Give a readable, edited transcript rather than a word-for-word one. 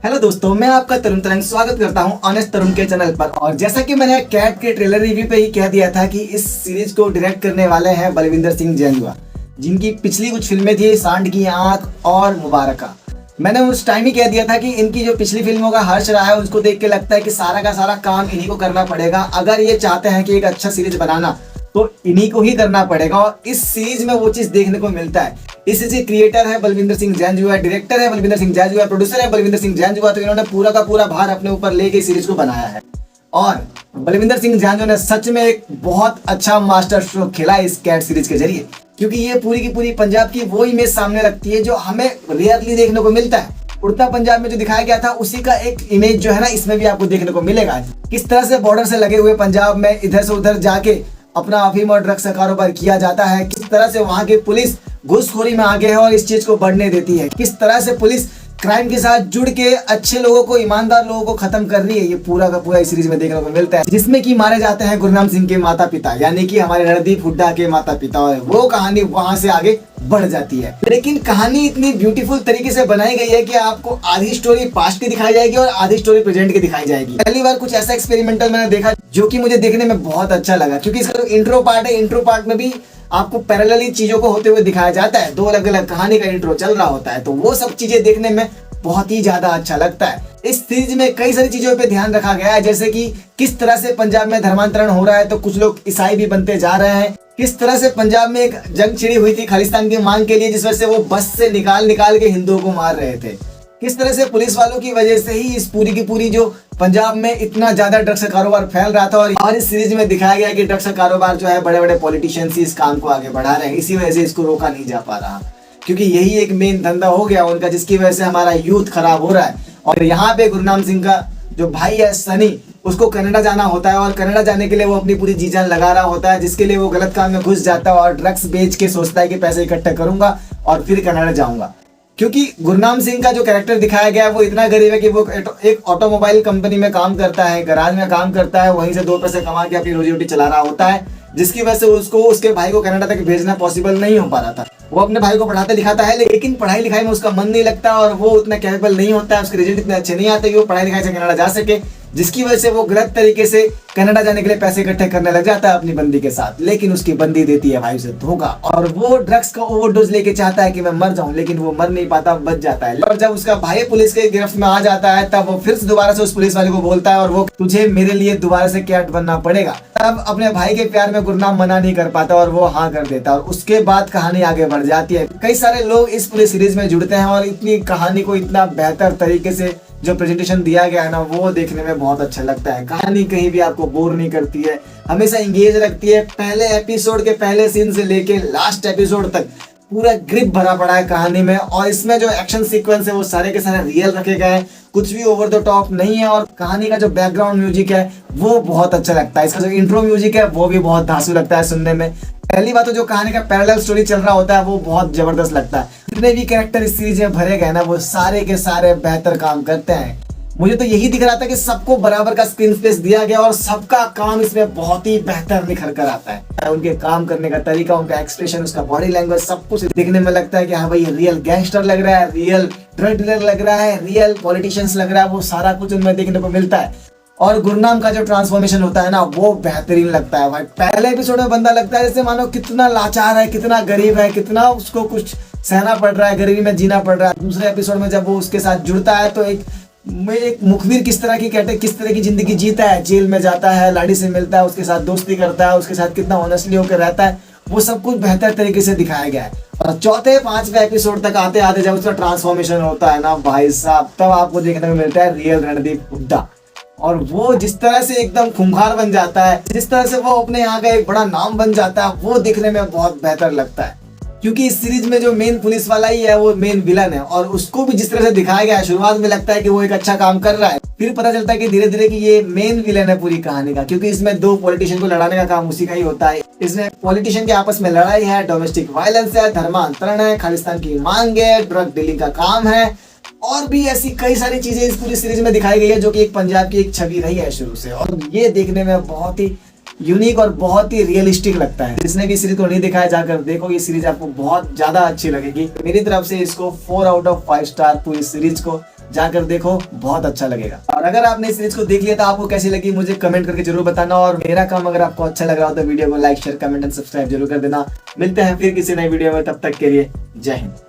Hello दोस्तों, मैं आपका तरुण तरंग स्वागत करता हूं ऑनेस्ट तरुण के चैनल पर। और जैसा कि मैंने कैट के ट्रेलर रिव्यू पे ही कह दिया था कि इस सीरीज को डायरेक्ट करने वाले हैं बलविंदर सिंह जंजुआ, जिनकी पिछली कुछ फिल्में थी सांड की आंख और मुबारका। मैंने उस टाइम ही कह दिया था कि इनकी जो पिछली फिल्मों का हर्ष रहा है उसको देख के लगता है कि सारा का सारा काम इन्हीं को करना पड़ेगा। अगर ये चाहते हैं कि एक अच्छा सीरीज बनाना तो इन्हीं को ही करना पड़ेगा, और इस सीरीज में वो चीज देखने को मिलता है। इस चीज के क्रिएटर है बलविंदर सिंह जंजुआ, डायरेक्टर है बलविंदर सिंह जंजुआ, प्रोड्यूसर है बलविंदर सिंह जंजुआ। तो इन्होंने पूरा का पूरा भार अपने ऊपर लेके सीरीज को बनाया है, और बलविंदर सिंह जंजुआ ने सच में एक बहुत अच्छा मास्टर स्ट्रोक खेला इस कैट सीरीज के जरिए, क्योंकि ये पूरी की पूरी पंजाब की वो इमेज सामने रखती है जो हमें रेयरली देखने को मिलता है। उड़ता पंजाब में जो दिखाया गया था उसी का एक इमेज जो है ना, इसमें भी आपको देखने को मिलेगा। किस तरह से बॉर्डर से लगे हुए पंजाब में इधर से उधर जाके अपना अफीम और ड्रग्स का कारोबार किया जाता है, किस तरह से वहाँ की पुलिस घूसखोरी में आगे है और इस चीज को बढ़ने देती है, किस तरह से पुलिस क्राइम के साथ जुड़ के अच्छे लोगों को, ईमानदार लोगों को खत्म कर रही है। ये पूरा का पूरा इस सीरीज में देखने को मिलता है, जिसमें कि मारे जाते हैं गुरनाम सिंह के माता पिता, यानी कि हमारे रणदीप हुड्डा के माता पिता, और वो कहानी वहां से आगे बढ़ जाती है। लेकिन कहानी इतनी ब्यूटीफुल तरीके से बनाई गई है कि आपको आधी स्टोरी पास्ट की दिखाई जाएगी और आधी स्टोरी प्रेजेंट की दिखाई जाएगी। पहली बार कुछ ऐसा एक्सपेरिमेंटल मैंने देखा जो कि मुझे देखने में बहुत अच्छा लगा, क्योंकि इसका जो इंट्रो पार्ट है, इंट्रो पार्ट में भी आपको पैरेलली चीजों को होते हुए दिखाया जाता है। दो अलग अलग कहानी का इंट्रो चल रहा होता है, तो वो सब चीजें देखने में बहुत ही ज्यादा अच्छा लगता है। इस सीरीज में कई सारी चीजों पे ध्यान रखा गया है, जैसे कि किस तरह से पंजाब में धर्मांतरण हो रहा है, तो कुछ लोग ईसाई भी बनते जा रहे हैं। किस तरह से पंजाब में एक जंग छिड़ी हुई थी खालिस्तान की मांग के लिए, जिस वजह से वो बस से निकाल निकाल के हिंदुओं को मार रहे थे। किस तरह से पुलिस वालों की वजह से ही इस पूरी की पूरी जो पंजाब में इतना ज्यादा ड्रग्स का कारोबार फैल रहा था, और इस सीरीज में दिखाया गया कि ड्रग्स का कारोबार जो है बड़े बड़े पॉलिटिशियंस ही इस काम को आगे बढ़ा रहे हैं। इसी वजह से इसको रोका नहीं जा पा रहा, क्योंकि यही एक मेन धंधा हो गया उनका, जिसकी वजह से हमारा यूथ खराब हो रहा है। और यहाँ पे गुरनाम सिंह का जो भाई है सनी, उसको कनाडा जाना होता है, और कनाडा जाने के लिए वो अपनी पूरी जी जान लगा रहा होता है, जिसके लिए वो गलत काम में घुस जाता है और ड्रग्स बेच के सोचता है कि पैसे इकट्ठा करूंगा और फिर कनाडा जाऊंगा। क्योंकि गुरनाम सिंह का जो कैरेक्टर दिखाया गया है वो इतना गरीब है कि वो एक ऑटोमोबाइल कंपनी में काम करता है, गैराज में काम करता है, वहीं से दो पैसे कमा के अपनी रोजी रोटी चला रहा होता है, जिसकी वजह से उसको उसके भाई को कनाडा तक भेजना पॉसिबल नहीं हो पा रहा था। वो अपने भाई को पढ़ाते लिखाता है, लेकिन पढ़ाई लिखाई में उसका मन नहीं लगता और वो उतना कैपेबल नहीं होता है, उसके रिजल्ट इतने अच्छे नहीं आते कि वो पढ़ाई लिखाई से कनाडा जा सके, जिसकी वजह से वो गलत तरीके से कनाडा जाने के लिए पैसे इकट्ठे करने लग जाता है अपनी बंदी के साथ। लेकिन उसकी बंदी देती है भाई से धोखा, और वो ड्रग्स का ओवरडोज लेके चाहता है कि मैं मर जाऊं, लेकिन वो मर नहीं पाता, बच जाता है। और जब उसका भाई पुलिस के गिरफ्त में आ जाता है, तब वो फिर से दोबारा से उस पुलिस वाले को बोलता है, और वो तुझे मेरे लिए दोबारा से कैट बनना पड़ेगा। तब अपने भाई के प्यार में गुरनाम मना नहीं कर पाता और वो हाँ कर देता है, और उसके बाद कहानी आगे बढ़ जाती है। कई सारे लोग इस पूरी सीरीज में जुड़ते हैं, और इतनी कहानी को इतना बेहतर तरीके से जो प्रेजेंटेशन दिया गया है ना, वो देखने में बहुत अच्छा लगता है। कहानी कहीं भी आपको बोर नहीं करती है, हमेशा इंगेज रखती है। पहले एपिसोड के पहले सीन से लेके लास्ट एपिसोड तक पूरा ग्रिप भरा पड़ा है कहानी में, और इसमें जो एक्शन सीक्वेंस है वो सारे के सारे रियल रखे गए हैं, कुछ भी ओवर द टॉप नहीं है। और कहानी का जो बैकग्राउंड म्यूजिक है वो बहुत अच्छा लगता है, इसका जो इंट्रो म्यूजिक है वो भी बहुत धांसू लगता है सुनने में। पहली बात तो जो कहानी का पैरेलल स्टोरी चल रहा होता है वो बहुत जबरदस्त लगता है। जितने भी कैरेक्टर इस सीरीज में भरे गए ना, वो सारे के सारे बेहतर काम करते हैं। मुझे तो यही दिख रहा था कि सबको बराबर का स्क्रीन स्पेस दिया गया और सबका काम इसमें बहुत ही बेहतर निखर कर आता है। उनके काम करने का तरीका, उनका एक्सप्रेशन, उसका बॉडी लैंग्वेज, सब कुछ देखने में लगता है कि हाँ भाई रियल गैंगस्टर लग रहा है, रियल ड्रग डीलर लग रहा है, रियल पॉलिटिशियंस लग रहा है। वो सारा कुछ उनमें देखने को मिलता है। और गुरनाम का जो ट्रांसफॉर्मेशन होता है ना, वो बेहतरीन लगता है भाई। पहले एपिसोड में बंदा लगता है जैसे मानो कितना लाचार है, कितना गरीब है, कितना उसको कुछ सहना पड़ रहा है, गरीबी में जीना पड़ रहा है। दूसरे एपिसोड में जब वो उसके साथ जुड़ता है तो एक मुखबिर किस तरह की कहते हैं, किस तरह की जिंदगी जीता है, जेल में जाता है, लाड़ी से मिलता है, उसके साथ दोस्ती करता है, उसके साथ कितना ऑनेस्टली होकर रहता है, वो सब कुछ बेहतर तरीके से दिखाया गया है। और चौथे पांचवे एपिसोड तक आते आते जब उसका ट्रांसफॉर्मेशन होता है ना भाई साहब, तब आपको देखने को मिलता है रियल रणदीप हुड्डा। और वो जिस तरह से एकदम खूंखार बन जाता है, जिस तरह से वो अपने यहाँ का एक बड़ा नाम बन जाता है, वो देखने में बहुत बेहतर लगता है। क्योंकि इस सीरीज में जो मेन पुलिस वाला ही है वो मेन विलन है, और उसको भी जिस तरह से दिखाया गया है, शुरुआत में लगता है कि वो एक अच्छा काम कर रहा है, फिर पता चलता है कि धीरे धीरे कि ये मेन विलन है पूरी कहानी का। क्योंकि इसमें दो पॉलिटिशियन को लड़ाने का काम उसी का ही होता है। इसमें पॉलिटिशियन के आपस में लड़ाई है, डोमेस्टिक वायलेंस है, धर्मांतरण है, खालिस्तान की मांग है, ड्रग डीलिंग का काम है, और भी ऐसी कई सारी चीजें इस पूरी सीरीज में दिखाई गई है, जो कि एक पंजाब की एक छवि रही है शुरू से। और ये देखने में बहुत ही यूनिक और बहुत ही रियलिस्टिक लगता है। जिसने भी सीरीज को नहीं दिखाया जाकर देखो, ये सीरीज आपको बहुत ज्यादा अच्छी लगेगी। मेरी तरफ से इसको 4 आउट ऑफ 5 स्टार पूरी सीरीज को जाकर देखो, बहुत अच्छा लगेगा। और अगर आपने इस सीरीज को देख लिया तो आपको कैसी लगी मुझे कमेंट करके जरूर बताना, और मेरा काम अगर आपको अच्छा लग रहा हो तो वीडियो को like share comment and subscribe जरूर कर देना। मिलते हैं फिर किसी नई वीडियो में, तब तक के लिए जय हिंद।